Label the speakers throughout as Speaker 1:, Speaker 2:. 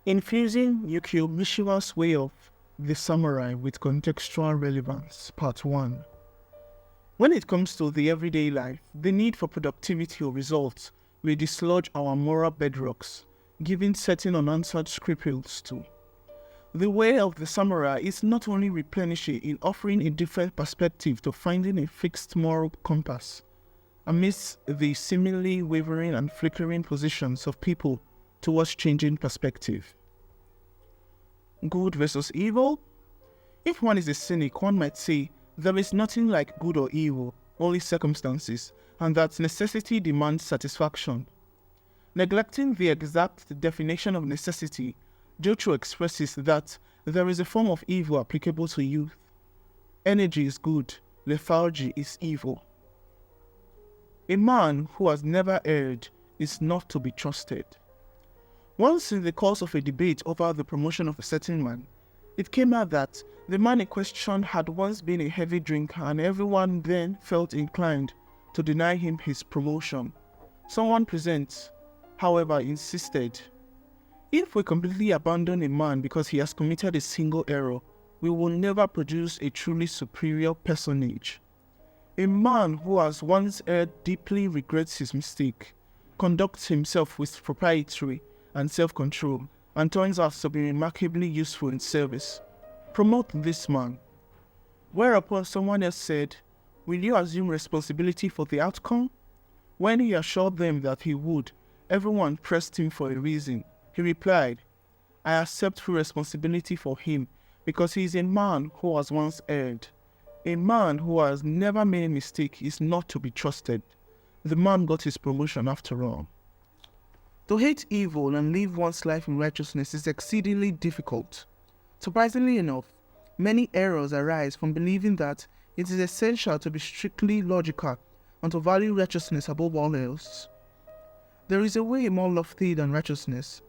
Speaker 1: Infusing Yukio Mishima's way of the samurai with contextual relevance, Part 1. When it comes to the everyday life, the need for productivity or results will dislodge our moral bedrocks, giving certain unanswered scruples too. The way of the samurai is not only replenishing in offering a different perspective to finding a fixed moral compass amidst the seemingly wavering and flickering positions of people towards changing perspective. Good versus evil? If one is a cynic, one might say there is nothing like good or evil, only circumstances, and that necessity demands satisfaction. Neglecting the exact definition of necessity, Jocho expresses that there is a form of evil applicable to youth. Energy is good, lethargy is evil. A man who has never erred is not to be trusted. Once in the course of a debate over the promotion of a certain man, it came out that the man in question had once been a heavy drinker and everyone then felt inclined to deny him his promotion. Someone present, however, insisted, "If we completely abandon a man because he has committed a single error, we will never produce a truly superior personage. A man who has once erred deeply regrets his mistake, conducts himself with propriety and self-control, and turns out to be remarkably useful in service. Promote this man." Whereupon someone else said, "Will you assume responsibility for the outcome?" When he assured them that he would, everyone pressed him for a reason. He replied, "I accept full responsibility for him because he is a man who has once erred. A man who has never made a mistake is not to be trusted. The man got his promotion after all." To hate evil and live one's life in righteousness is exceedingly difficult. Surprisingly enough, many errors arise from believing that it is essential to be strictly logical and to value righteousness above all else. There is a way more lofty than righteousness,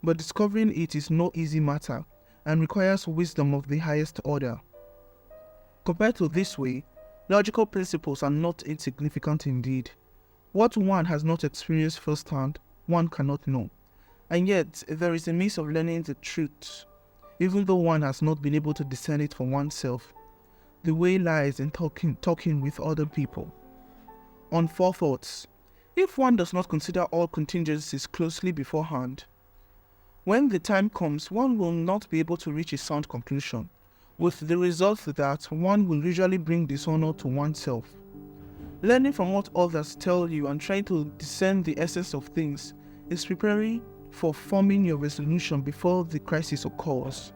Speaker 1: but discovering it is no easy matter and requires wisdom of the highest order. Compared to this way, logical principles are not insignificant indeed. What one has not experienced firsthand, one cannot know. And yet, there is a means of learning the truth, even though one has not been able to discern it for oneself. The way lies in talking with other people. On forethoughts, if one does not consider all contingencies closely beforehand, when the time comes, one will not be able to reach a sound conclusion, with the result that one will usually bring dishonor to oneself. Learning from what others tell you and trying to discern the essence of things is preparing for forming your resolution before the crisis occurs.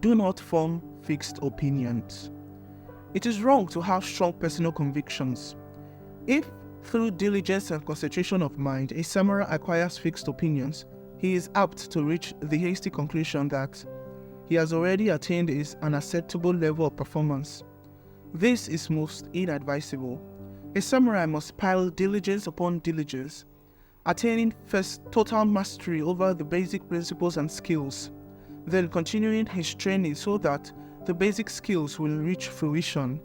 Speaker 1: Do not form fixed opinions. It is wrong to have strong personal convictions. If, through diligence and concentration of mind, a samurai acquires fixed opinions, he is apt to reach the hasty conclusion that he has already attained an acceptable level of performance. This is most inadvisable. A samurai must pile diligence upon diligence, attaining first total mastery over the basic principles and skills, then continuing his training so that the basic skills will reach fruition.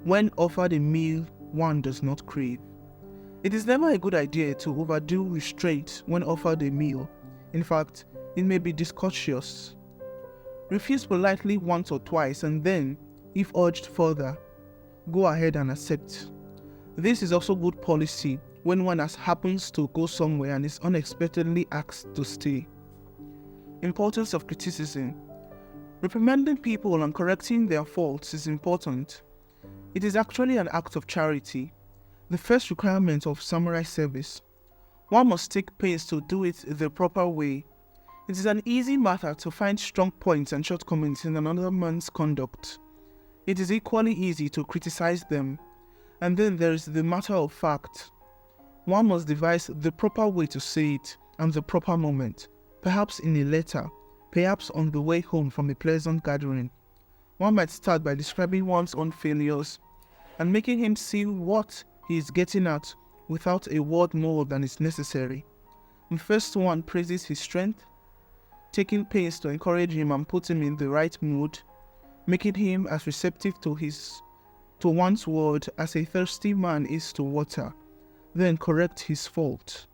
Speaker 1: When offered a meal one does not crave. It is never a good idea to overdo restraint when offered a meal. In fact, it may be discourteous. Refuse politely once or twice and then, if urged further, go ahead and accept. This is also good policy when one happens to go somewhere and is unexpectedly asked to stay. Importance of criticism. Reprimanding people and correcting their faults is important. It is actually an act of charity, the first requirement of samurai service. One must take pains to do it the proper way. It is an easy matter to find strong points and shortcomings in another man's conduct. It is equally easy to criticize them. And then there is the matter of fact. One must devise the proper way to say it and the proper moment, perhaps in a letter, perhaps on the way home from a pleasant gathering. One might start by describing one's own failures and making him see what he is getting at without a word more than is necessary. The first one praises his strength, taking pains to encourage him and put him in the right mood, making him as receptive to one's word as a thirsty man is to water, then correct his fault.